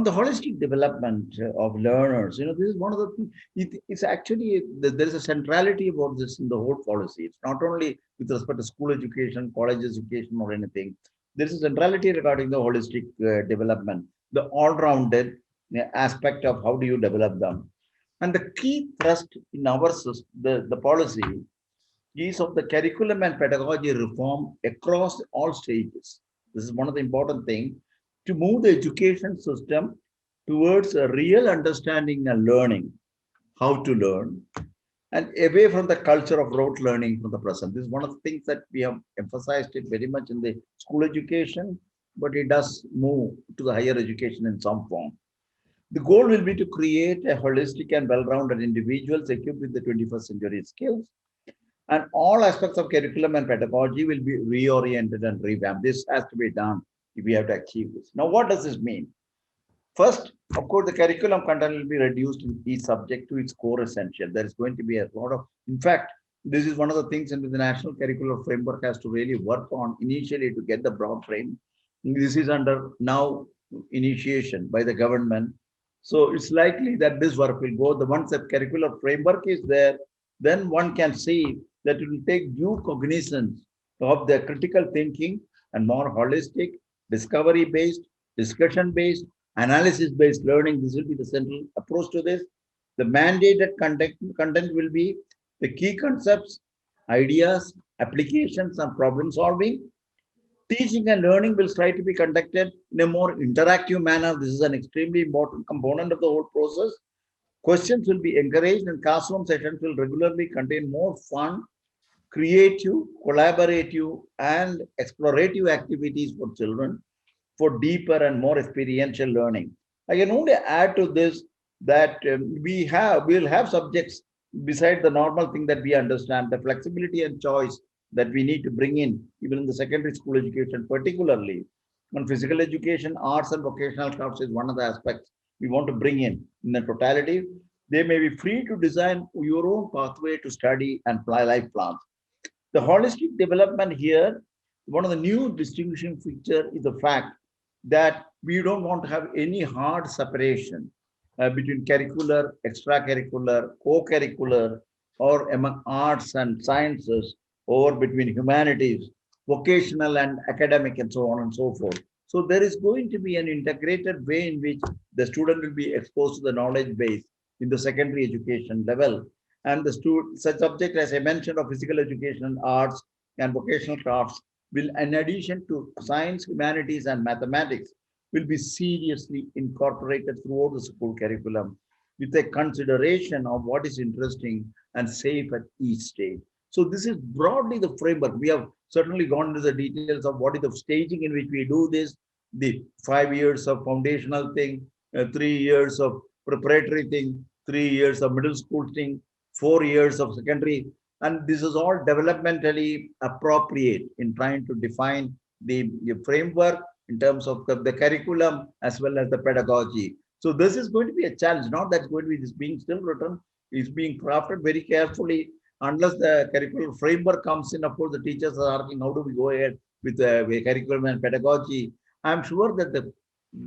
the holistic development of learners, this is one of the things. It's actually there is a centrality about this in the whole policy. It's not only with respect to school education, college education, or anything. There is a centrality regarding the holistic development, the all-rounded aspect of how do you develop them. And the key thrust in our the policy is of the curriculum and pedagogy reform across all stages. This is one of the important things to move the education system towards a real understanding and learning, how to learn, and away from the culture of rote learning from the present. This is one of the things that we have emphasized it very much in the school education, but it does move to the higher education in some form. The goal will be to create a holistic and well-rounded individuals equipped with the 21st century skills, and all aspects of curriculum and pedagogy will be reoriented and revamped. This has to be done if we have to achieve this. Now, what does this mean? First, of course, the curriculum content will be reduced in each subject to its core essential. There is going to be a lot of, in fact, this is one of the things in the national curricular framework has to really work on initially to get the broad frame. This is under now initiation by the government. So it's likely that this work will go. The once that curricular framework is there, then one can see that it will take due cognizance of the critical thinking and more holistic, discovery-based, discussion-based, analysis-based learning. This will be the central approach to this. The mandated content will be the key concepts, ideas, applications, and problem solving. Teaching and learning will try to be conducted in a more interactive manner. This is an extremely important component of the whole process. Questions will be encouraged, and classroom sessions will regularly contain more fun, creative, collaborative, and explorative activities for children for deeper and more experiential learning. I can only add to this that we'll have subjects beside the normal thing that we understand, the flexibility and choice that we need to bring in, even in the secondary school education, particularly on physical education, arts and vocational crafts is one of the aspects we want to bring in the totality. They may be free to design your own pathway to study and apply life plans. The holistic development here, one of the new distinguishing feature is the fact that we don't want to have any hard separation between curricular, extracurricular, co-curricular, or among arts and sciences, or between humanities, vocational and academic, and so on and so forth. So there is going to be an integrated way in which the student will be exposed to the knowledge base in the secondary education level. And the such subject, as I mentioned, of physical education, arts, and vocational crafts will, in addition to science, humanities, and mathematics, will be seriously incorporated throughout the school curriculum with a consideration of what is interesting and safe at each stage. So this is broadly the framework. We have certainly gone into the details of what is the staging in which we do this, the 5 years of foundational thing, 3 years of preparatory thing, 3 years of middle school thing, 4 years of secondary. And this is all developmentally appropriate in trying to define the framework in terms of the curriculum as well as the pedagogy. So this is going to be a challenge, not that's going to be this being still written, it's being crafted very carefully. Unless the curricular framework comes in, of course, the teachers are asking, how do we go ahead with the curriculum and pedagogy? I'm sure that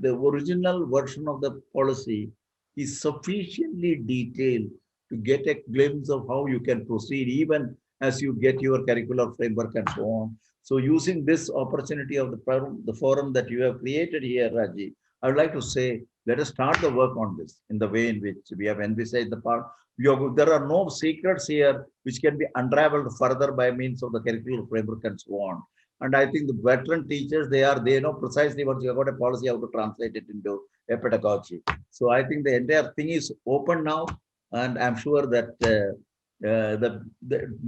the original version of the policy is sufficiently detailed to get a glimpse of how you can proceed, even as you get your curricular framework and so on. So using this opportunity of the forum that you have created here, Raji, I would like to say, let us start the work on this in the way in which we have envisaged the part. There are no secrets here which can be unraveled further by means of the curricular framework and so on. And I think the veteran teachers, they know precisely once you have got a policy, how to translate it into a pedagogy. So I think the entire thing is open now. And I'm sure that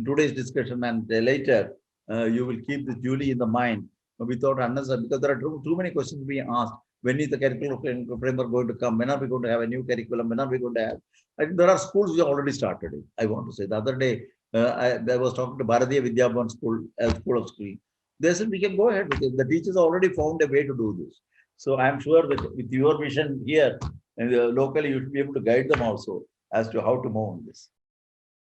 today's discussion and later, you will keep this duly in the mind without unnecessary, because there are too many questions being asked. When is the curriculum framework going to come? When are we going to have a new curriculum? When are we going to have? I think there are schools which already started it. I want to say the other day, I was talking to Bharatiya Vidyaban School, School of Screen. They said we can go ahead with it. The teachers already found a way to do this. So I'm sure that with your vision here and locally, you should be able to guide them also as to how to move on this.